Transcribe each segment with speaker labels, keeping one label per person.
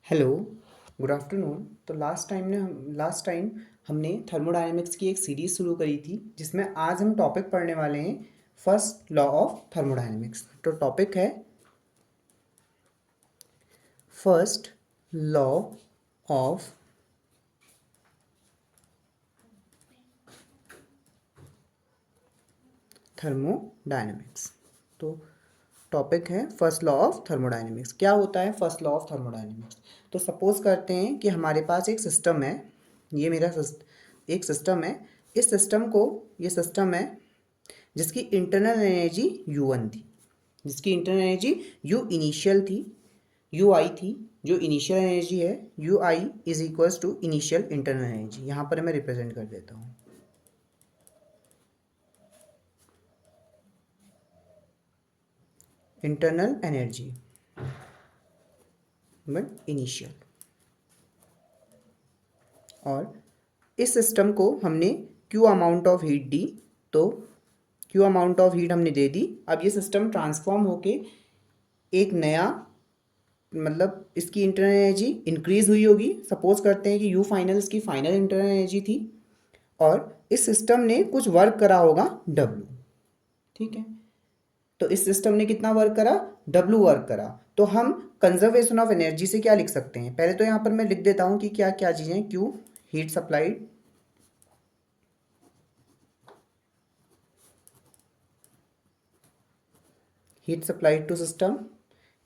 Speaker 1: Hello, good afternoon. तो last time हमने thermodynamics की एक सीरीज़ शुरू करी थी जिसमें आज हम टॉपिक पढ़ने वाले हैं फर्स्ट लॉ ऑफ थर्मोडायनेमिक्स। तो टॉपिक है फर्स्ट लॉ ऑफ थर्मोडायनेमिक्स। तो टॉपिक है फर्स्ट लॉ ऑफ थर्मोडायनेमिक्स। क्या होता है फर्स्ट लॉ ऑफ थर्मोडायनेमिक्स? तो सपोज करते हैं कि हमारे पास एक सिस्टम है। ये एक सिस्टम है। ये सिस्टम है जिसकी इंटरनल एनर्जी U1 थी, जिसकी इंटरनल एनर्जी U इनिशियल थी, UI थी। जो इनिशियल एनर्जी है UI is equals to initial internal energy. यहाँ पर मैं रिप्रेजेंट कर देता हूँ। Internal energy but initial. और इस सिस्टम को हमने Q अमाउंट ऑफ हीट दी, तो Q अमाउंट ऑफ हीट हमने दे दी। अब ये सिस्टम ट्रांसफॉर्म होके एक नया, मतलब इसकी इंटरनल एनर्जी इंक्रीज हुई होगी। सपोज करते हैं कि U फाइनल इसकी फाइनल इंटरनल एनर्जी थी और इस सिस्टम ने कुछ वर्क करा होगा W। ठीक है, तो इस सिस्टम ने कितना वर्क करा? W वर्क करा। तो हम कंजर्वेशन ऑफ एनर्जी से क्या लिख सकते हैं? पहले तो यहाँ पर मैं लिख देता हूँ कि क्या क्या चीज़ें। Q heat supplied, heat supplied to system,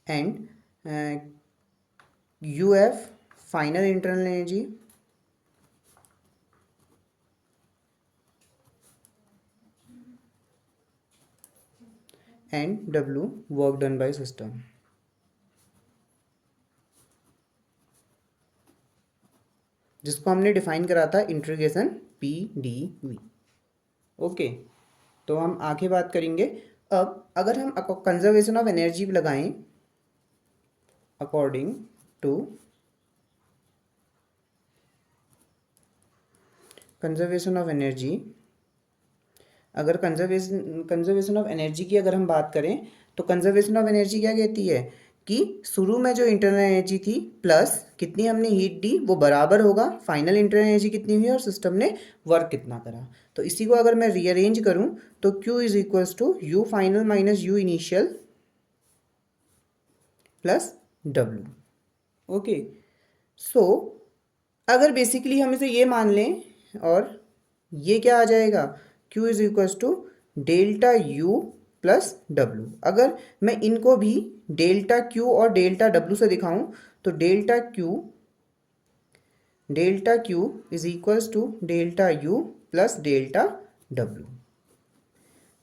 Speaker 1: and UF final internal energy, and W work done by system। जिसको हमने डिफाइन करा था इंटीग्रेशन PdV। ओके, तो हम आगे बात करेंगे। अब अगर हम कंजर्वेशन ऑफ एनर्जी लगाएं according to conservation of energy, अगर कंजर्वेशन ऑफ एनर्जी की अगर हम बात करें तो कंजर्वेशन ऑफ एनर्जी क्या कहती है कि शुरू में जो इंटरनल एनर्जी थी प्लस कितनी हमने हीट दी वो बराबर होगा फाइनल इंटरनल एनर्जी कितनी हुई और सिस्टम ने वर्क कितना करा। तो इसी को अगर मैं रीअरेंज करूं तो Q is equals to U final minus U initial plus W। Okay, so अगर बेसिकली हम इसे ये मान लें और ये क्या आ जाएगा, Q is equals to delta U plus W। अगर मैं इनको भी डेल्टा Q और डेल्टा W से दिखाऊं तो delta Q is equals to delta U plus delta W।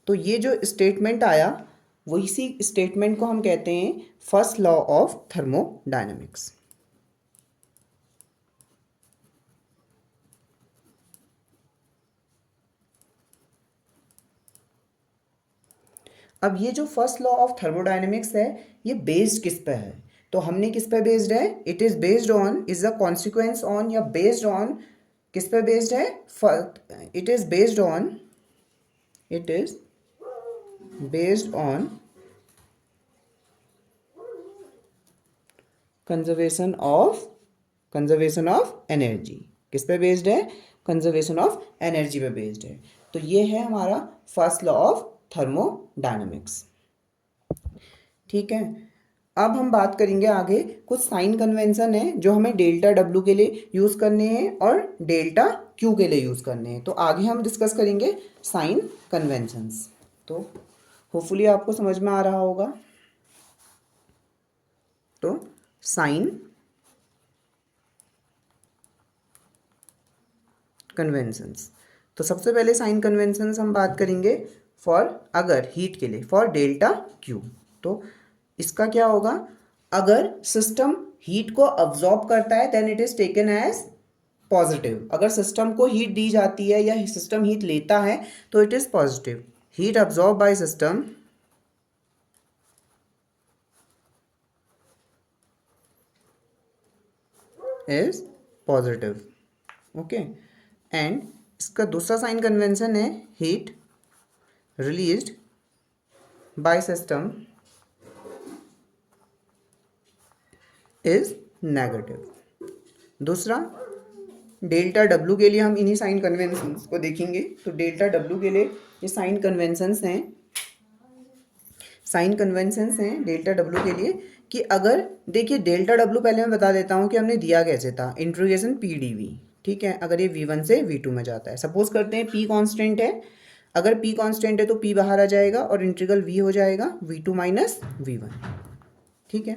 Speaker 1: तो ये जो स्टेटमेंट आया वो इसी स्टेटमेंट को हम कहते हैं फर्स्ट लॉ ऑफ थर्मोडायनेमिक्स। अब ये जो फर्स्ट लॉ ऑफ थर्मोडायनेमिक्स है ये बेस्ड किस पे है? तो हमने किस पे बेस्ड है? It is based on, is a consequence on या बेस्ड ऑन, किस पे बेस्ड है? It is based on, it is based on conservation of energy. किस पे बेस्ड है? कंजर्वेशन ऑफ एनर्जी पे बेस्ड है। तो ये है हमारा फर्स्ट लॉ ऑफ थर्मोडायनेमिक्स। ठीक है, अब हम बात करेंगे आगे। कुछ साइन कन्वेंशन है जो हमें डेल्टा W के लिए यूज़ करने हैं और डेल्टा Q के लिए यूज़ करने हैं। तो आगे हम डिस्कस करेंगे साइन कन्वेंशंस। तो होपफुली आपको समझ में आ रहा होगा। तो साइन कन्वेंशंस, तो सबसे पहले साइन कन्वेंशंस हम बात करेंगे फॉर, अगर हीट के लिए फॉर डेल्टा Q। तो इसका क्या होगा? अगर सिस्टम हीट को अब्जॉर्ब करता है then it is taken as positive. अगर सिस्टम को हीट दी जाती है या सिस्टम हीट लेता है तो it is positive. Heat absorb by system is positive. Okay, and इसका दूसरा साइन कन्वेंशन है heat released by system is negative. दूसरा, डेल्टा डब्ल्यू के लिए हम इन्हीं साइन कन्वेंशंस को देखेंगे। तो डेल्टा डब्ल्यू के लिए ये साइन कन्वेंशंस हैं, डेल्टा डब्ल्यू के लिए कि अगर देखिए डेल्टा डब्ल्यू पहले मैं बता देता हूँ कि हमने दिया कैसे था, इंटीग्रेशन पी डी वी। ठीक है, अगर ये V1 से V2 में जाता है, सपोज करते हैं P कांस्टेंट है, अगर P कांस्टेंट है तो P बाहर आ जाएगा और इंटीग्रल V हो जाएगा V2 माइनस V1। ठीक है,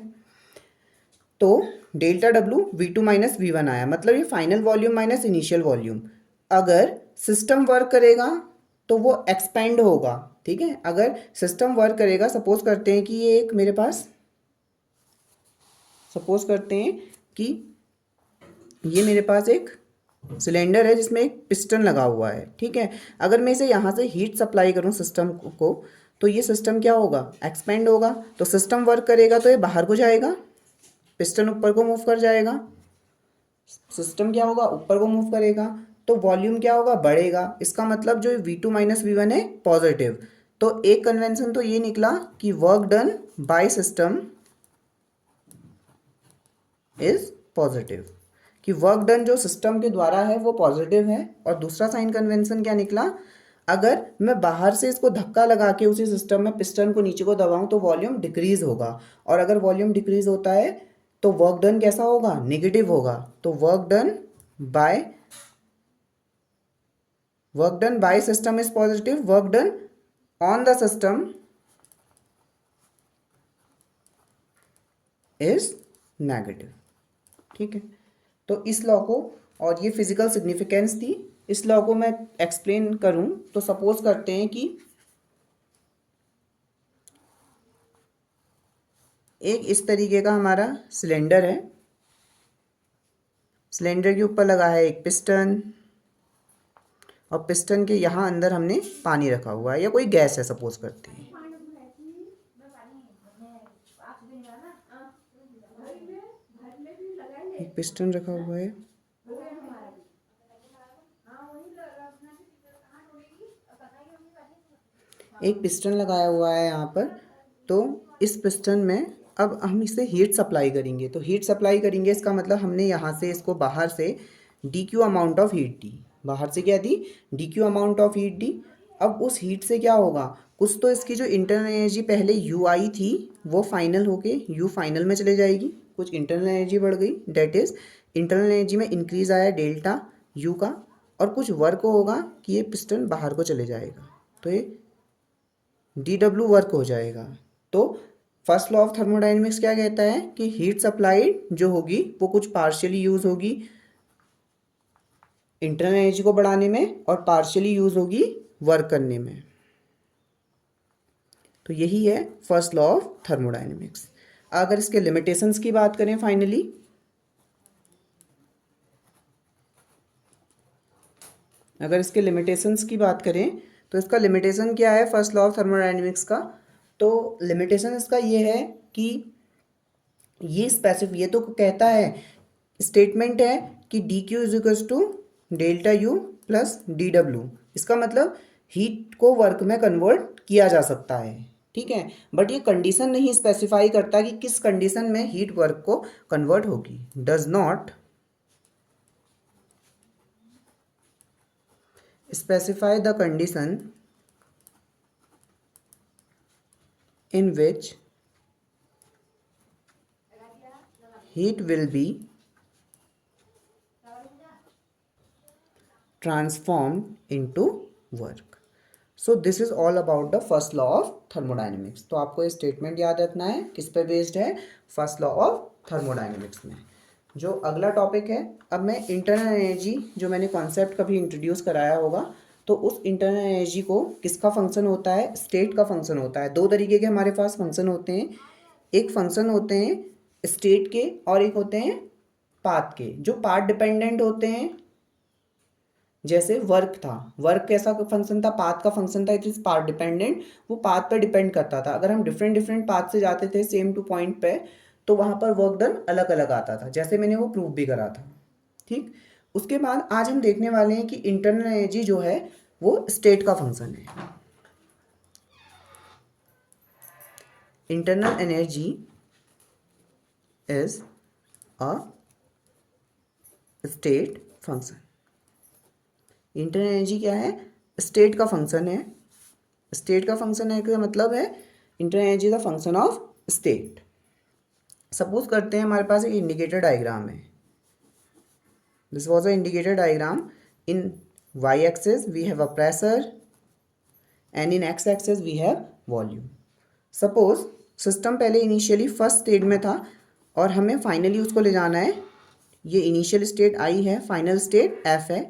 Speaker 1: तो delta W V2 minus V1 आया, मतलब ये final volume minus initial volume. अगर सिस्टम वर्क करेगा तो वो एक्सपेंड होगा। ठीक है, अगर सिस्टम वर्क करेगा, सपोज करते हैं कि ये एक मेरे पास, सपोज करते हैं कि ये मेरे पास एक सिलेंडर है जिसमें एक पिस्टन लगा हुआ है। ठीक है, अगर मैं इसे यहाँ से हीट सप्लाई करूँ सिस्टम को, तो ये सिस्टम क्या होगा, एक्सपेंड होगा। तो सिस्टम वर्क करेगा तो ये बाहर को जाएगा, पिस्टन ऊपर को मूव कर जाएगा, सिस्टम क्या होगा, ऊपर को मूव करेगा, तो वॉल्यूम क्या होगा, बढ़ेगा। इसका मतलब जो V2 माइनस V1 है पॉजिटिव। तो एक कन्वेंशन तो ये निकला कि work done by system is positive, कि वर्क डन जो सिस्टम के द्वारा है वो पॉजिटिव है। और दूसरा साइन कन्वेंशन क्या निकला, अगर मैं बाहर से इसको धक्का लगा के उसी सिस्टम में पिस्टन को नीचे को दबाऊं तो वॉल्यूम डिक्रीज होगा, और अगर वॉल्यूम डिक्रीज होता है तो वर्क डन कैसा होगा, नेगेटिव होगा। तो work done by system is positive, work done on the system is negative. ठीक है, तो इस लॉ को, और ये फिजिकल सिग्निफिकेंस थी, इस लॉ को मैं एक्सप्लेन करूं तो सपोज करते हैं कि एक इस तरीके का हमारा सिलेंडर है, सिलेंडर के ऊपर लगा है एक पिस्टन, और पिस्टन के यहाँ अंदर हमने पानी रखा हुआ है या कोई गैस है, सपोज करते हैं। एक पिस्टन रखा हुआ है, एक पिस्टन लगाया हुआ है यहाँ पर। तो इस पिस्टन में अब हम इसे हीट सप्लाई करेंगे। तो हीट सप्लाई करेंगे इसका मतलब हमने यहाँ से इसको बाहर से D Q amount of heat दी, बाहर से क्या दी, D Q amount of heat दी। अब उस हीट से क्या होगा, कुछ तो इसकी जो इंटरनल एनर्जी पहले यू आई थी वो फाइनल होके यू फाइनल में चले जाएगी, कुछ इंटरनल एनर्जी बढ़ गई, डेट इज इंटरनल एनर्जी में इंक्रीज आया डेल्टा यू का, और कुछ वर्क होगा कि ये पिस्टन बाहर को चले जाएगा, तो ये डी डब्ल्यू वर्क हो जाएगा। तो फर्स्ट लॉ ऑफ थर्मोडाइनमिक्स क्या कहता है कि हीट सप्लाइड जो होगी वो कुछ पार्शियली यूज होगी इंटरनल एनर्जी को बढ़ाने में और पार्शियली यूज होगी वर्क करने में। तो यही है फर्स्ट लॉ ऑफ थर्मोडाइनमिक्स। अगर इसके लिमिटेशंस की बात करें फाइनली, अगर इसके लिमिटेशंस की बात करें तो इसका लिमिटेशन क्या है फर्स्ट लॉ ऑफ थर्मोडाइनमिक्स का, तो लिमिटेशन इसका ये है कि ये तो कहता है, स्टेटमेंट है कि D Q is equal to delta U plus D W. इसका मतलब हीट को वर्क में कन्वर्ट किया जा सकता है। ठीक है, बट ये कंडीशन नहीं स्पेसिफाई करता कि किस कंडीशन में हीट वर्क को कन्वर्ट होगी, does not specify the condition in which heat will be transformed into work. So this is all about the first law of thermodynamics. तो आपको ये स्टेटमेंट याद रखना है, किस पे बेस्ड है, फर्स्ट लॉ ऑफ थर्मोडाइनमिक्स में। जो अगला टॉपिक है, अब मैं इंटरनल एनर्जी जो मैंने कॉन्सेप्ट कभी इंट्रोड्यूस कराया होगा, तो उस इंटरनल एनर्जी को किसका फंक्शन होता है, स्टेट का फंक्शन होता है। दो तरीके के हमारे पास फंक्शन होते हैं, एक फंक्शन होते हैं स्टेट के और एक होते हैं पाथ के। जो पाथ डिपेंडेंट होते हैं, जैसे वर्क था, वर्क कैसा फंक्शन था, पाथ का फंक्शन था, इट इज पाथ डिपेंडेंट, वो पाथ पर डिपेंड करता था। अगर हम डिफरेंट डिफरेंट पाथ से जाते थे सेम टू पॉइंट पे, तो वहाँ पर वर्क डन अलग अलग आता था, जैसे मैंने वो प्रूव भी करा था। ठीक, उसके बाद आज हम देखने वाले हैं कि इंटरनल एनर्जी जो है वो स्टेट का फंक्शन है। Internal energy is a state function. Internal energy क्या है? स्टेट का फंक्शन है। स्टेट का फंक्शन है का मतलब है internal energy the function of state. Suppose करते हैं हमारे पास एक इंडिकेटर डायग्राम है। This was a indicator diagram. In y axis we have a pressure and in x axis we have volume. Suppose system पहले इनिशियली फर्स्ट स्टेट में था और हमें फाइनली उसको ले जाना है। ये इनिशियल स्टेट I है, फाइनल स्टेट F है।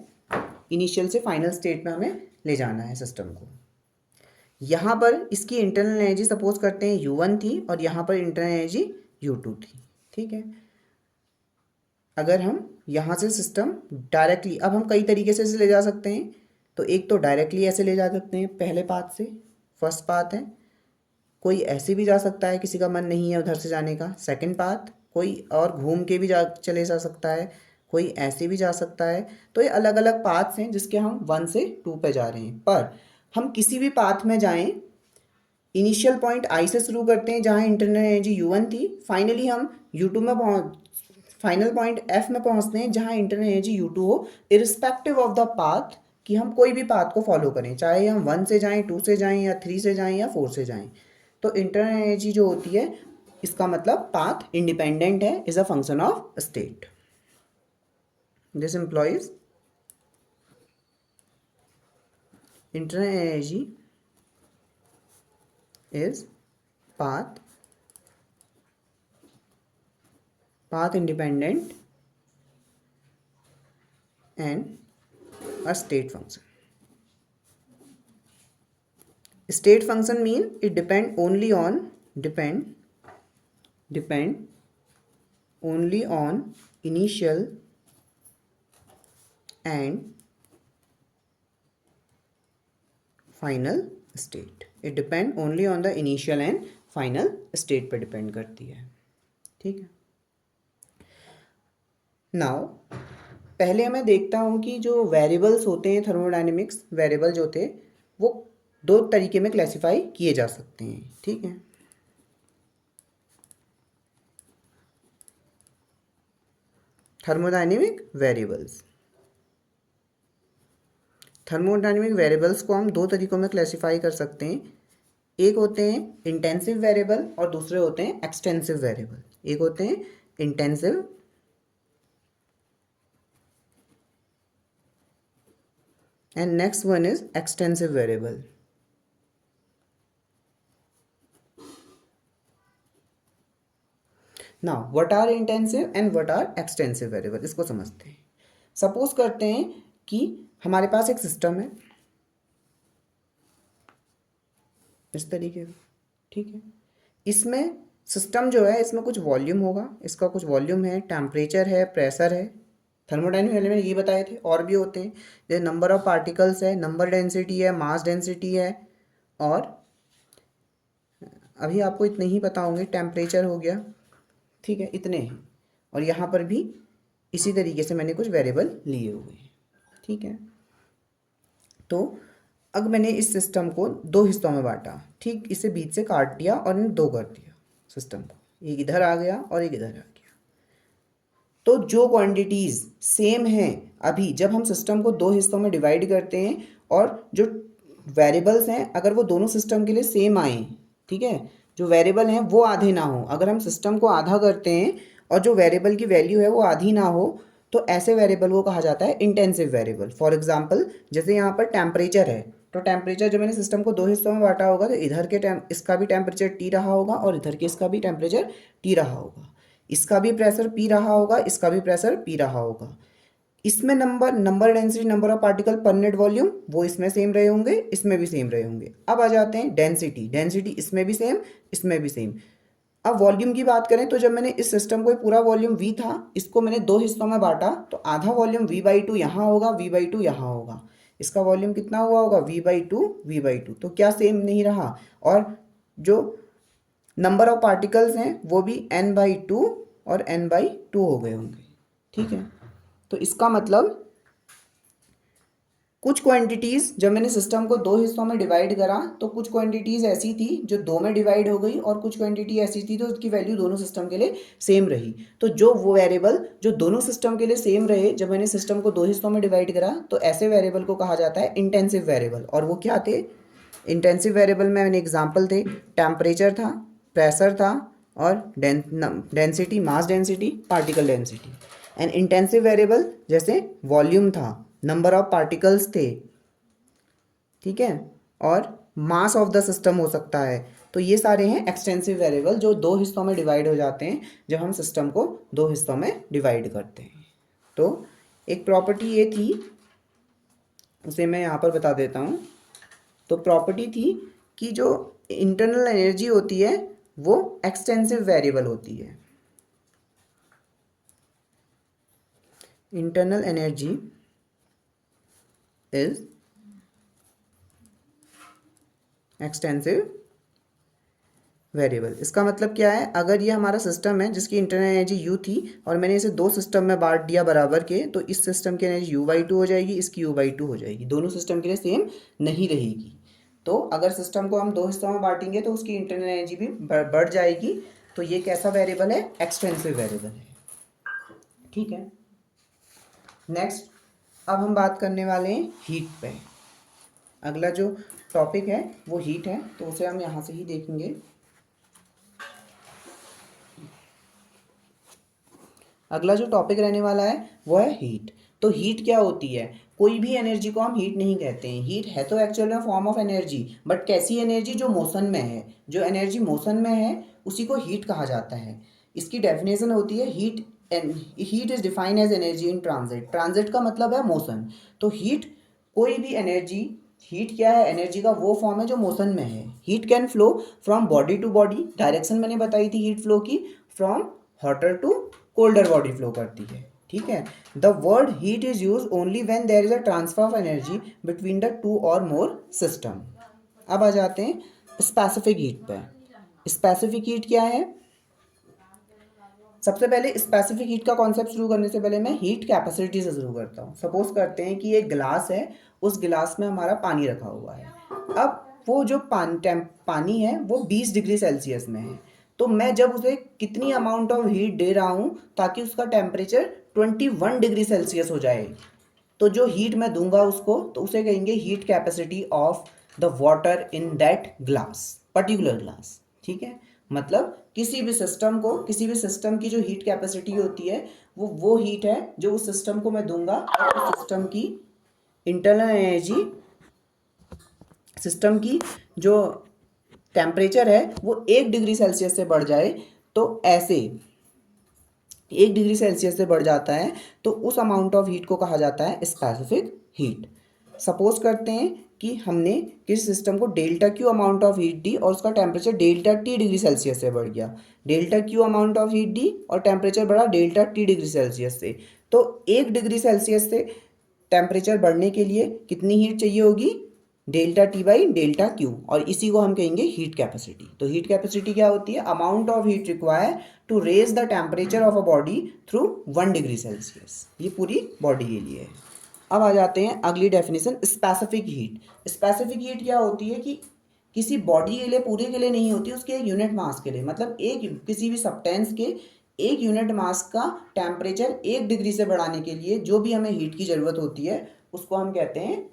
Speaker 1: इनिशियल से फाइनल स्टेट में हमें ले जाना है सिस्टम को। यहाँ पर इसकी इंटरनल एनर्जी सपोज करते हैं U1 थी और यहाँ पर इंटरनल एनर्जी U2 थी। ठीक है, अगर हम यहाँ से सिस्टम डायरेक्टली, अब हम कई तरीके से इसे ले जा सकते हैं। तो एक तो डायरेक्टली ऐसे ले जा सकते हैं पहले पाथ से, फर्स्ट पाथ है। कोई ऐसे भी जा सकता है, किसी का मन नहीं है उधर से जाने का, सेकंड पाथ। कोई और घूम के भी चले जा सकता है, कोई ऐसे भी जा सकता है। तो ये अलग अलग पाथ्स हैं जिसके हम 1 से 2 पे जा रहे हैं। पर हम किसी भी पाथ में जाएं, इनिशियल पॉइंट आई से शुरू करते हैं जहाँ इंटरनल एनर्जी U1 थी। फाइनली हम U2 में फाइनल पॉइंट F में पहुँचते हैं जहाँ इंटरनल एनर्जी U2 हो, इरिस्पेक्टिव ऑफ द पाथ कि हम कोई भी पाथ को फॉलो करें, चाहे हम 1 से जाएं, 2 से जाएं, या 3 से जाएं, या 4 से जाएं। तो इंटरनल एनर्जी जो होती है, इसका मतलब पाथ इंडिपेंडेंट है, is a function of state. This employees internal energy is path independent and a state function. State function mean it depend only on initial and final state. It depend only on the initial and final state पे depend करती है। ठीक है, now पहले मैं देखता हूँ कि जो वेरिएबल्स होते हैं थर्मोडायनेमिक्स, वेरिएबल जो थे वो 2 तरीके में क्लासिफाई किए जा सकते हैं। ठीक है, थर्मोडायनेमिक वेरिएबल्स। थर्मोडायनेमिक वेरिएबल्स को हम 2 तरीकों में क्लासिफाई कर सकते हैं। एक होते हैं इंटेंसिव वेरिएबल और दूसरे होते हैं एक्सटेंसिव वेरिएबल। एक होते हैं intensive and next one is extensive variable. Now what are intensive and what are extensive variable, इसको समझते हैं। सपोज करते हैं कि हमारे पास एक सिस्टम है इस तरीके का। ठीक है, इसमें सिस्टम जो है, इसमें कुछ वॉल्यूम होगा, इसका कुछ वॉल्यूम है, टेम्परेचर है, प्रेशर है। थर्मोडायनेमिक एलिमेंट ये बताए थे, और भी होते हैं जैसे नंबर ऑफ पार्टिकल्स है, नंबर डेंसिटी है, मास डेंसिटी है, और अभी आपको इतने ही पता होंगे, टेम्परेचर हो गया। ठीक है, इतने हैं। और यहाँ पर भी इसी तरीके से मैंने कुछ वेरिएबल लिए हुए हैं। ठीक है, तो अब मैंने इस सिस्टम को 2 हिस्सों में बांटा। ठीक, इसे बीच से काट दिया और 2 कर दिया सिस्टम को, एक इधर आ गया और एक इधर आ गया। तो जो क्वांटिटीज़ सेम हैं, अभी जब हम सिस्टम को 2 हिस्सों में डिवाइड करते हैं और जो वेरिएबल्स हैं अगर वो दोनों सिस्टम के लिए सेम आए, ठीक है, जो वेरिएबल हैं वो आधे ना हो, अगर हम सिस्टम को आधा करते हैं और जो वेरिएबल की वैल्यू है वो आधी ना हो, तो ऐसे वेरिएबल को कहा जाता है इंटेंसिव वेरिएबल। फॉर एग्जांपल जैसे यहाँ पर टेम्परेचर है, तो टेम्परेचर जब मैंने सिस्टम को 2 हिस्सों में बांटा होगा तो इधर के इसका भी टेम्परेचर T रहा होगा और इधर के इसका भी टेम्परेचर T रहा होगा। इसका भी प्रेशर P रहा होगा, इसका भी प्रेशर P रहा होगा। इसमें number density, number of particle per unit volume, वो इसमें सेम रहे होंगे, इसमें भी सेम रहे होंगे। अब आ जाते हैं डेंसिटी इसमें भी सेम, इसमें भी सेम। अब वॉल्यूम की बात करें तो जब मैंने इस सिस्टम को पूरा वॉल्यूम V था, इसको मैंने 2 हिस्सों में बांटा, तो आधा वॉल्यूम V/2 यहाँ होगा, V/2 यहाँ होगा। इसका वॉल्यूम कितना हुआ होगा? V/2। तो क्या सेम नहीं रहा? और जो नंबर ऑफ पार्टिकल्स हैं वो भी N/2 और N/2 हो गए होंगे। ठीक है, तो इसका मतलब कुछ क्वांटिटीज़ जब मैंने सिस्टम को दो हिस्सों में डिवाइड करा तो कुछ क्वांटिटीज़ ऐसी थी जो दो में डिवाइड हो गई और कुछ क्वांटिटी ऐसी थी तो उसकी वैल्यू दोनों सिस्टम के लिए सेम रही। तो जो वो वेरिएबल जो दोनों सिस्टम के लिए सेम रहे जब मैंने सिस्टम को दो हिस्सों में डिवाइड करा तो ऐसे वेरिएबल को कहा जाता है इंटेंसिव वेरिएबल। और वो क्या थे? इंटेंसिव वेरिएबल में मैंने एग्जाम्पल थे, टेम्परेचर था, प्रेशर था और density, mass density, particle density. And intensive variable जैसे वॉल्यूम था, नंबर ऑफ पार्टिकल्स थे, ठीक है, और मास ऑफ द सिस्टम हो सकता है। तो ये सारे हैं एक्सटेंसिव वेरिएबल जो दो हिस्सों में डिवाइड हो जाते हैं जब हम सिस्टम को दो हिस्सों में डिवाइड करते हैं। तो एक प्रॉपर्टी ये थी, उसे मैं यहाँ पर बता देता हूँ। तो प्रॉपर्टी थी कि जो इंटरनल एनर्जी होती है वो एक्सटेंसिव वेरिएबल होती है। Internal energy is extensive variable. इसका मतलब क्या है? अगर ये हमारा सिस्टम है जिसकी इंटरनल एनर्जी यू थी और मैंने इसे दो सिस्टम में बांट दिया बराबर के, तो इस सिस्टम की एनर्जी u/2 हो जाएगी, इसकी u/2 हो जाएगी, दोनों सिस्टम के लिए सेम नहीं रहेगी। तो अगर सिस्टम को हम दो हिस्सों में बांटेंगे तो उसकी इंटरनल एनर्जी भी बढ़ जाएगी। तो ये कैसा वेरिएबल है? एक्सटेंसिव वेरिएबल है, ठीक है। नेक्स्ट अब हम बात करने वाले हैं हीट पे। अगला जो टॉपिक है वो हीट है, तो उसे हम यहाँ से ही देखेंगे। अगला जो टॉपिक रहने वाला है वो है हीट। तो हीट क्या होती है? कोई भी एनर्जी को हम हीट नहीं कहते हैं। हीट है तो एक्चुअल में फॉर्म ऑफ एनर्जी, बट कैसी एनर्जी? जो मोशन में है। जो एनर्जी मोशन में है उसी को हीट कहा जाता है। इसकी डेफिनेशन होती है heat. Heat is defined as energy in transit. Transit का मतलब है मोशन। तो हीट कोई भी एनर्जी, हीट क्या है? एनर्जी का वो फॉर्म है जो मोशन में है। Heat can flow from body to body. Direction मैंने बताई थी हीट फ्लो की, from hotter to colder body flow करती है, ठीक है। The word heat is use only when there is a transfer of energy between the two और more system. अब आ जाते हैं स्पेसिफिक हीट पे। स्पेसिफिक हीट क्या है? सबसे पहले स्पेसिफिक हीट का कॉन्सेप्ट शुरू करने से पहले मैं हीट कैपेसिटी से शुरू करता हूँ। सपोज करते हैं कि एक गिलास है, उस गिलास में हमारा पानी रखा हुआ है। अब वो जो पानी है वो 20 डिग्री सेल्सियस में है। तो मैं जब उसे कितनी अमाउंट ऑफ हीट दे रहा हूँ ताकि उसका टेम्परेचर 21 डिग्री सेल्सियस हो जाए, तो जो हीट मैं दूंगा उसको, तो उसे कहेंगे heat capacity of the water in that glass, particular glass, ठीक है। मतलब किसी भी सिस्टम को, किसी भी सिस्टम की जो हीट कैपेसिटी होती है वो हीट है जो उस सिस्टम को मैं दूंगा और उस सिस्टम की इंटरनल एनर्जी, सिस्टम की जो टेम्परेचर है वो 1 डिग्री सेल्सियस से बढ़ जाए। तो ऐसे 1 डिग्री सेल्सियस से बढ़ जाता है तो उस अमाउंट ऑफ हीट को कहा जाता है स्पेसिफिक हीट। सपोज करते हैं कि हमने किसी सिस्टम को delta Q amount of heat दी और उसका temperature delta T degree Celsius से बढ़ गया। Delta Q amount of heat दी और टेम्परेचर बढ़ा डेल्टा टी डिग्री सेल्सियस से। तो 1 डिग्री सेल्सियस से टेम्परेचर बढ़ने के लिए कितनी हीट चाहिए होगी? Delta T by delta Q, और इसी को हम कहेंगे हीट कैपेसिटी। तो हीट कैपेसिटी क्या होती है? Amount of heat require to raise the temperature of a body through 1 degree Celsius. ये पूरी बॉडी के लिए है। अब आ जाते हैं अगली definition, specific heat. Specific heat क्या होती है कि किसी बॉडी के लिए, पूरे के लिए नहीं होती, उसके एक यूनिट मास के लिए। मतलब एक किसी भी सब्सटेंस के एक यूनिट मास का टेम्परेचर 1 डिग्री से बढ़ाने के लिए जो भी हमें हीट की ज़रूरत होती है उसको हम कहते हैं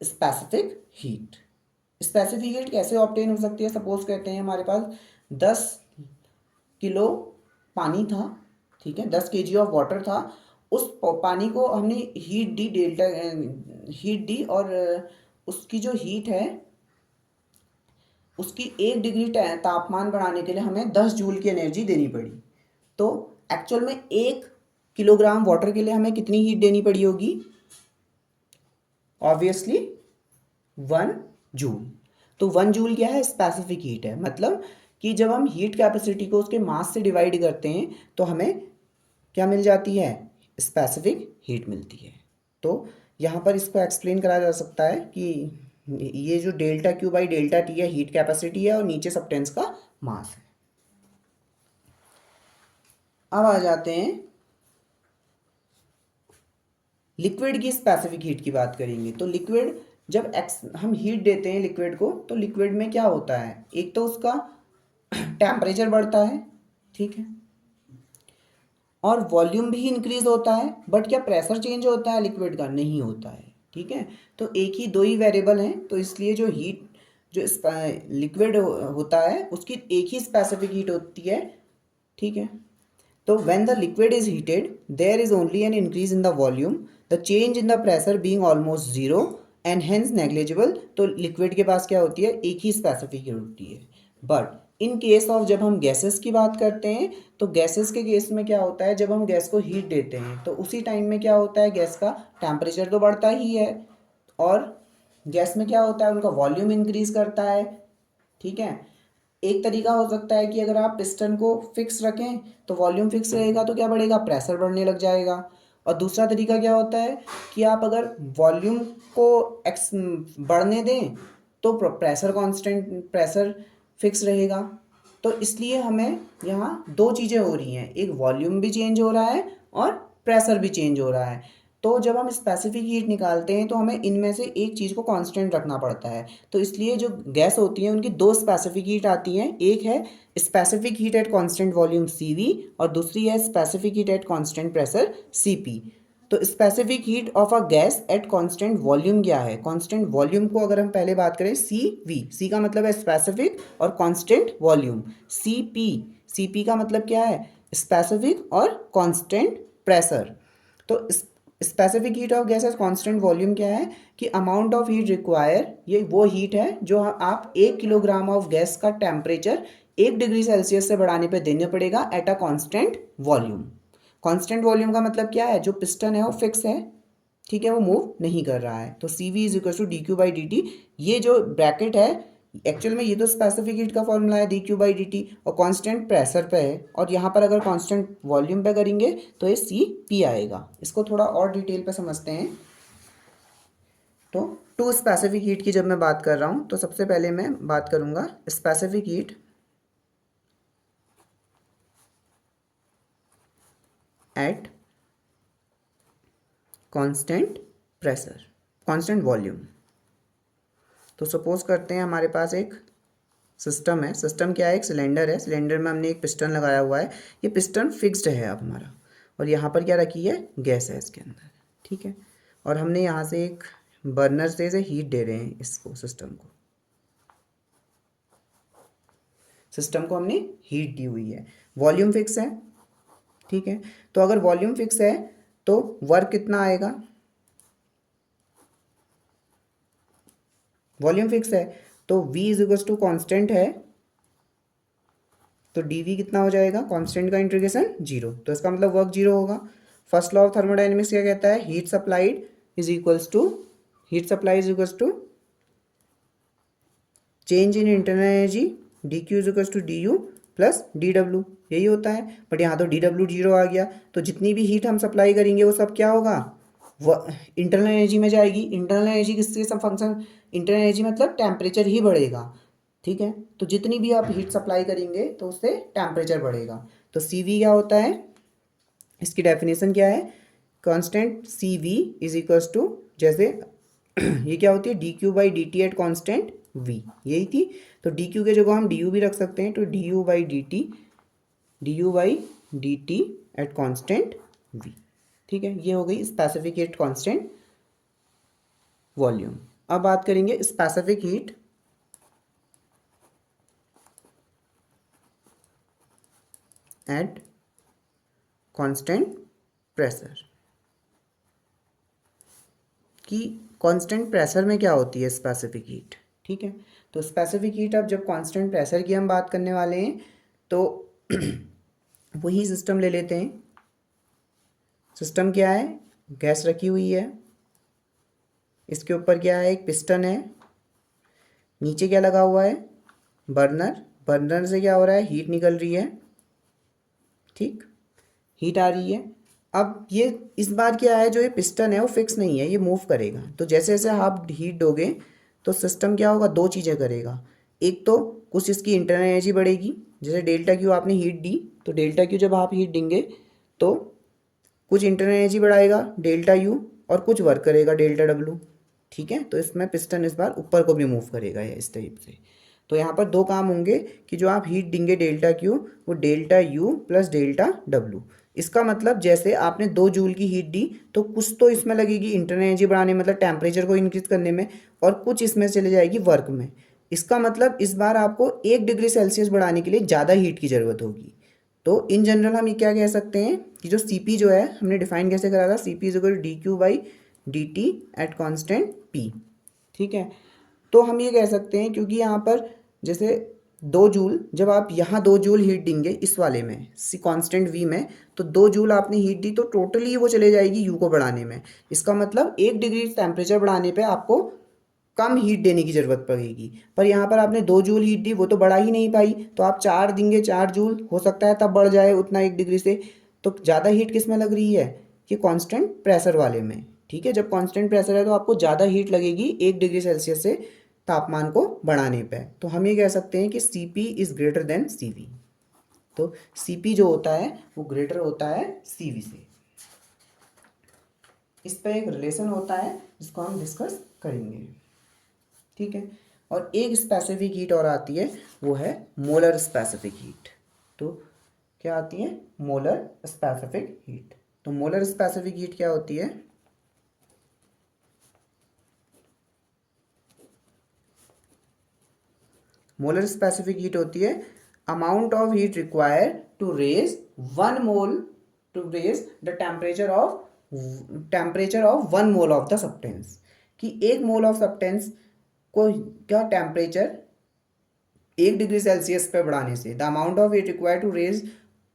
Speaker 1: स्पेसिफिक हीट। स्पेसिफिक हीट कैसे ऑब्टेन हो सकती है? सपोज कहते हैं हमारे पास 10 किलो पानी था, ठीक है, 10 kg ऑफ वाटर था। उस पानी को हमने हीट दी, डेल्टा हीट दी, और उसकी जो हीट है उसकी 1 डिग्री तापमान बढ़ाने के लिए हमें 10 जूल की एनर्जी देनी पड़ी। तो एक्चुअल में 1 किलोग्राम वाटर के लिए हमें कितनी हीट देनी पड़ी होगी? Obviously 1 joule. तो 1 जूल क्या है? स्पेसिफिक हीट है। मतलब कि जब हम हीट कैपेसिटी को उसके मास से डिवाइड करते हैं तो हमें क्या मिल जाती है? स्पेसिफिक हीट मिलती है। तो यहाँ पर इसको एक्सप्लेन करा जा सकता है कि ये जो delta Q by delta T है हीट कैपेसिटी है और नीचे सब्सटेंस का मास है। अब आ जाते हैं लिक्विड की स्पेसिफिक हीट की बात करेंगे तो लिक्विड जब हम हीट देते हैं लिक्विड को तो लिक्विड में क्या होता है, एक तो उसका टेम्परेचर बढ़ता है, ठीक है, और वॉल्यूम भी इंक्रीज होता है, बट क्या प्रेशर चेंज होता है लिक्विड का? नहीं होता है, ठीक है। तो एक ही दो ही वेरिएबल हैं, तो इसलिए जो हीट जो लिक्विड होता है उसकी एक ही स्पेसिफिक हीट होती है, ठीक है। तो when the liquid is heated there is only an increase in the volume, the change in the pressure being almost zero and hence negligible। तो लिक्विड के पास क्या होती है, एक ही स्पेसिफिक हीट होती है। बट इन केस ऑफ जब हम गैसेस की बात करते हैं तो गैसेस के केस में क्या होता है, जब हम गैस को हीट देते हैं तो उसी टाइम में क्या होता है, गैस का टेम्परेचर तो बढ़ता ही है और गैस में क्या होता है, उनका वॉल्यूम इंक्रीज करता है, ठीक है। एक तरीका हो सकता है कि अगर आप पिस्टन को फिक्स रखें तो वॉल्यूम फिक्स रहेगा तो क्या बढ़ेगा, प्रेशर बढ़ने लग जाएगा। और दूसरा तरीका क्या होता है कि आप अगर वॉल्यूम को बढ़ने दें तो प्रेशर कांस्टेंट, प्रेशर फिक्स रहेगा। तो इसलिए हमें यहाँ दो चीज़ें हो रही हैं, एक वॉल्यूम भी चेंज हो रहा है और प्रेशर भी चेंज हो रहा है। तो जब हम स्पेसिफिक हीट निकालते हैं तो हमें इनमें से एक चीज़ को कांस्टेंट रखना पड़ता है। तो इसलिए जो गैस होती है उनकी दो स्पेसिफिक हीट आती हैं, एक है specific heat at constant volume CV और दूसरी है specific heat at constant pressure CP। तो specific heat of a gas at constant volume क्या है, कांस्टेंट वॉल्यूम को अगर हम पहले बात करें CV, C का मतलब है स्पेसिफिक और कांस्टेंट वॉल्यूम, CP का मतलब क्या है, स्पेसिफिक और कांस्टेंट प्रेशर। तो specific heat of gas as constant volume क्या है कि अमाउंट ऑफ हीट रिक्वायर, ये वो हीट है जो आप 1 किलोग्राम ऑफ गैस का टेम्परेचर 1 डिग्री सेल्सियस से बढ़ाने पे देना पड़ेगा at a constant volume. Constant volume का मतलब क्या है, जो पिस्टन है वो फिक्स है, ठीक है, वो मूव नहीं कर रहा है। तो CV is equal to dQ/dt, ये जो ब्रैकेट है एक्चुअल में ये तो स्पेसिफिक हीट का फॉर्मूला है dQ/dt और कांस्टेंट प्रेशर पे है, और यहाँ पर अगर कांस्टेंट वॉल्यूम पे करेंगे तो ये CP आएगा। इसको थोड़ा और डिटेल पे समझते हैं। तो टू स्पेसिफिक हीट की जब मैं बात कर रहा हूँ तो सबसे पहले मैं बात करूँगा specific heat at constant pressure, constant volume. तो सपोज करते हैं हमारे पास एक सिस्टम है, सिस्टम क्या है, एक सिलेंडर है, सिलेंडर में हमने एक पिस्टन लगाया हुआ है, ये पिस्टन फिक्स्ड है अब हमारा, और यहाँ पर क्या रखी है, गैस है इसके अंदर, ठीक है। और हमने यहाँ से एक बर्नर से हीट दे रहे हैं इसको, सिस्टम को हमने हीट दी हुई है, वॉल्यूम फिक्स है, ठीक है। तो अगर वॉल्यूम फिक्स है तो वर्क कितना आएगा, वॉल्यूम फिक्स है तो V is equal to constant है, तो dV कितना हो जाएगा, कांस्टेंट का इंटीग्रेशन 0, तो इसका मतलब वर्क 0 होगा। फर्स्ट लॉ ऑफ थर्मोडायनेमिक्स क्या कहता है, heat supplied is equals to change in internal energy DQ is equals to DU plus DW, यही होता है। बट यहाँ तो DW 0 आ गया, तो जितनी भी हीट हम सप्लाई करेंगे वो सब क्या होगा, वो इंटरनल एनर्जी में जाएगी। इंटरनल एनर्जी किसके सब फंक्शन, इंटरनल एनर्जी मतलब टेम्परेचर ही बढ़ेगा, ठीक है। तो जितनी भी आप हीट सप्लाई करेंगे तो उससे टेम्परेचर बढ़ेगा। तो CV क्या होता है, इसकी डेफिनेशन क्या है, constant CV is equals to, जैसे ये क्या होती है, dQ/dt एट कांस्टेंट V, यही थी। तो DQ के जगह हम DU भी रख सकते हैं, तो DU/dt एट कांस्टेंट V, ठीक है। ये हो गई स्पेसिफिक हीट कांस्टेंट वॉल्यूम। अब बात करेंगे specific heat at constant pressure, कि कांस्टेंट प्रेशर में क्या होती है स्पेसिफिक हीट, ठीक है। तो स्पेसिफिक हीट, अब जब कांस्टेंट प्रेशर की हम बात करने वाले हैं तो वही सिस्टम ले लेते हैं। सिस्टम क्या है, गैस रखी हुई है, इसके ऊपर क्या है, एक पिस्टन है, नीचे क्या लगा हुआ है, बर्नर, बर्नर से क्या हो रहा है, हीट निकल रही है, ठीक, हीट आ रही है। अब ये इस बार क्या है, जो ये पिस्टन है वो फिक्स नहीं है, ये मूव करेगा। तो जैसे जैसे आप हीट दोगे तो सिस्टम क्या होगा, दो चीज़ें करेगा, एक तो कुछ इसकी इंटरनल एनर्जी बढ़ेगी, जैसे ΔQ आपने हीट दी तो ΔQ जब आप हीट देंगे तो कुछ इंटरनल एनर्जी बढ़ाएगा ΔU, और कुछ वर्क करेगा डेल्टा डब्लू। ठीक है, तो इसमें पिस्टन इस बार ऊपर को भी मूव करेगा ये इस टाइप से। तो यहाँ पर दो काम होंगे कि जो आप हीट देंगे डेल्टा क्यू वो delta U plus delta W. इसका मतलब जैसे आपने 2 जूल की हीट दी तो कुछ तो इसमें लगेगी इंटरनल एनर्जी बढ़ाने मतलब टेम्परेचर को इंक्रीज करने में, और कुछ इसमें चले जाएगी वर्क में। इसका मतलब इस बार आपको 1 डिग्री सेल्सियस बढ़ाने के लिए ज़्यादा हीट की ज़रूरत होगी। तो इन जनरल हम ये क्या कह सकते हैं कि जो Cp जो है हमने डिफाइन कैसे करा था, Cp is equal to D Q by D T at constant P। ठीक है, तो हम ये कह सकते हैं क्योंकि यहाँ पर जैसे 2 जूल, जब आप यहाँ 2 जूल हीट देंगे इस वाले में सी कॉन्स्टेंट V में, तो 2 जूल आपने हीट दी तो टोटली वो चले जाएगी U को बढ़ाने में। इसका मतलब 1 डिग्री टेम्परेचर बढ़ाने पे आपको कम हीट देने की ज़रूरत पड़ेगी, पर यहाँ पर आपने 2 जूल हीट दी वो तो बढ़ा ही नहीं पाई, तो आप 4 देंगे, 4 जूल हो सकता है तब बढ़ जाए उतना 1 डिग्री से। तो ज़्यादा हीट किस में लग रही है, कि कांस्टेंट प्रेशर वाले में। ठीक है, जब कांस्टेंट प्रेशर है तो आपको ज़्यादा हीट लगेगी 1 डिग्री सेल्सियस से तापमान को बढ़ाने पे। तो हम ये कह सकते हैं कि Cp is greater than Cv। तो Cp जो होता है वो ग्रेटर होता है Cv से। इस पर एक रिलेशन होता है जिसको हम डिस्कस करेंगे। ठीक है, और एक स्पेसिफिक हीट और आती है, वो है मोलर स्पेसिफिक हीट। तो क्या आती है, मोलर स्पेसिफिक हीट। तो मोलर स्पेसिफिक हीट क्या होती है, मोलर स्पेसिफिक हीट होती है amount of heat required to raise 1 mole to raise the temperature of 1 mole of the substance. कि 1 मोल ऑफ सब्सटेंस को क्या टेम्परेचर 1 डिग्री सेल्सियस पे बढ़ाने से, the amount of heat required to raise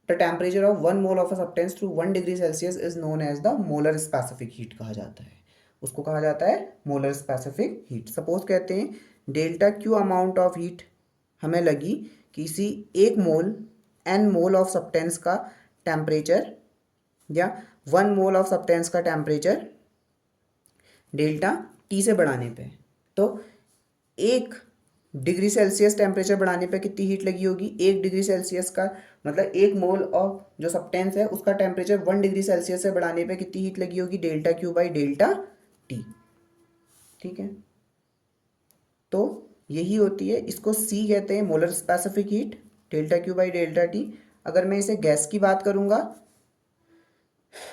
Speaker 1: the temperature of 1 mole of a substance to 1 degree Celsius is known as the molar specific heat कहा जाता है। उसको कहा जाता है मोलर स्पेसिफिक हीट। सपोज कहते हैं delta Q amount of heat हमें लगी किसी 1 मोल n मोल ऑफ सब्सटेंस का टेम्परेचर या 1 मोल ऑफ सब्सटेंस का टेम्परेचर डेल्टा टी से बढ़ाने पे, तो 1 डिग्री सेल्सियस टेम्परेचर बढ़ाने पे कितनी हीट लगी होगी, 1 डिग्री सेल्सियस का मतलब 1 मोल ऑफ जो सब्सटेंस है उसका टेम्परेचर 1 डिग्री सेल्सियस से बढ़ाने पे कितनी हीट लगी होगी, delta Q by delta T. ठीक है, तो यही होती है, इसको C कहते हैं molar specific heat, delta Q by delta T. अगर मैं इसे गैस की बात करूंगा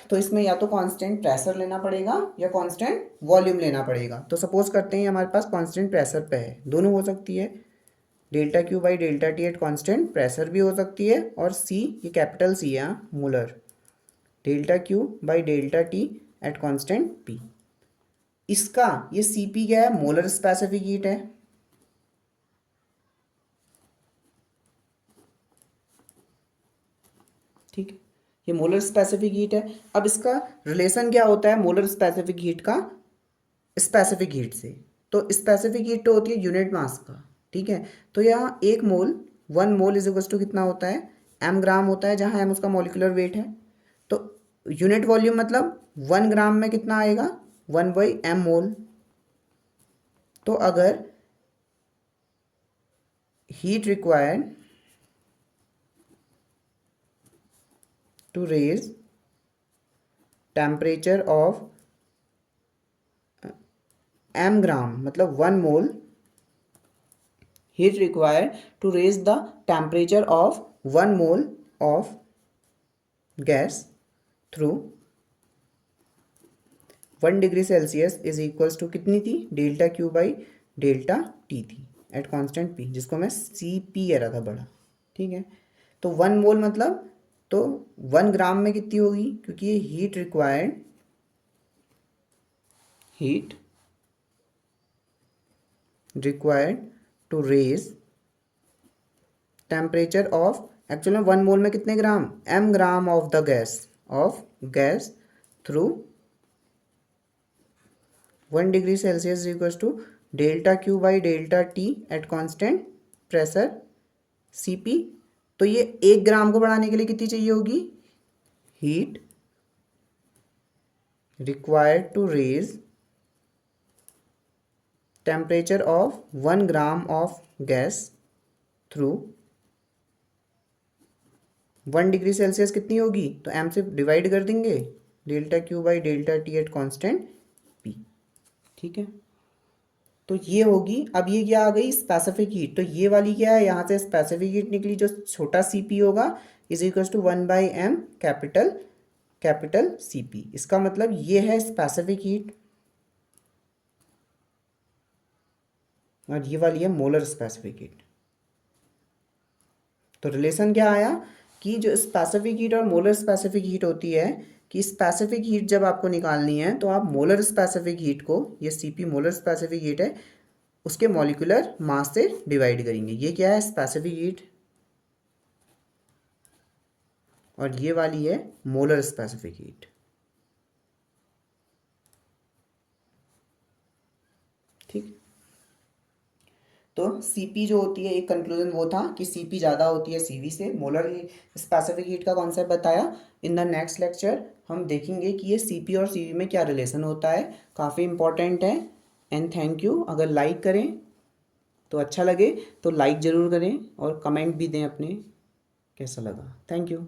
Speaker 1: तो इसमें या तो कांस्टेंट प्रेशर लेना पड़ेगा या कांस्टेंट वॉल्यूम लेना पड़ेगा। तो सपोज करते हैं हमारे पास कांस्टेंट प्रेशर पे है, दोनों हो सकती है, delta Q by delta T at constant pressure भी हो सकती है, और C, ये कैपिटल C है molar, delta Q by delta T at constant P। इसका ये Cp क्या है, मोलर स्पेसिफिक हीट है। ठीक है, ये मोलर स्पेसिफिक हीट है। अब इसका रिलेशन क्या होता है मोलर स्पेसिफिक हीट का स्पेसिफिक हीट से, तो स्पेसिफिक हीट तो होती है यूनिट मास का। ठीक है, तो यहाँ 1 मोल 1 मोल इज इक्वल टू कितना होता है, m ग्राम होता है, जहाँ m उसका मॉलिक्यूलर वेट है। तो यूनिट वॉल्यूम मतलब 1 ग्राम में कितना आएगा, 1/m मोल। तो अगर heat required to raise temperature of m gram मतलब 1 mole heat required to raise the temperature of 1 mole of gas through 1 degree Celsius is equals to कितनी थी, delta Q by delta T थी at constant P, जिसको मैं Cp कह रहा था बड़ा। ठीक है, तो 1 मोल मतलब तो 1 ग्राम में कितनी होगी, क्योंकि ये heat required to raise temperature of, actual में 1 मोल में कितने gram, m gram of the gas through 1 degree Celsius equals to delta Q by delta T at constant pressure Cp। तो ये 1 ग्राम को बढ़ाने के लिए कितनी चाहिए होगी, heat required to raise temperature of 1 gram of gas through 1 degree Celsius कितनी होगी, तो m से डिवाइड कर देंगे delta Q by delta T at constant P. ठीक है, तो ये होगी। अब ये क्या आ गई, स्पेसिफिक हीट। तो ये वाली क्या है, यहाँ से स्पेसिफिक हीट निकली, जो छोटा सी पी होगा is equal to 1/m capital C P. इसका मतलब ये है स्पेसिफिक हीट और ये वाली है मोलर स्पेसिफिक हीट। तो रिलेशन क्या आया कि जो स्पेसिफिक हीट और मोलर स्पेसिफिक हीट होती है, कि स्पेसिफिक हीट जब आपको निकालनी है तो आप मोलर स्पेसिफिक हीट को, ये सीपी मोलर स्पेसिफिक हीट है, उसके मॉलिक्यूलर मास से डिवाइड करेंगे। ये क्या है, स्पेसिफिक हीट, और ये वाली है मोलर स्पेसिफिक हीट। ठीक, तो Cp जो होती है, एक कंक्लूजन वो था कि Cp ज़्यादा होती है Cv से। मोलर स्पेसिफिक हीट का कॉन्सेप्ट बताया। इन द नेक्स्ट लेक्चर हम देखेंगे कि ये Cp और Cv में क्या रिलेशन होता है, काफ़ी इंपॉर्टेंट है। And thank you. अगर लाइक करें तो अच्छा लगे तो लाइक ज़रूर करें और कमेंट भी दें अपने, कैसा लगा। Thank you.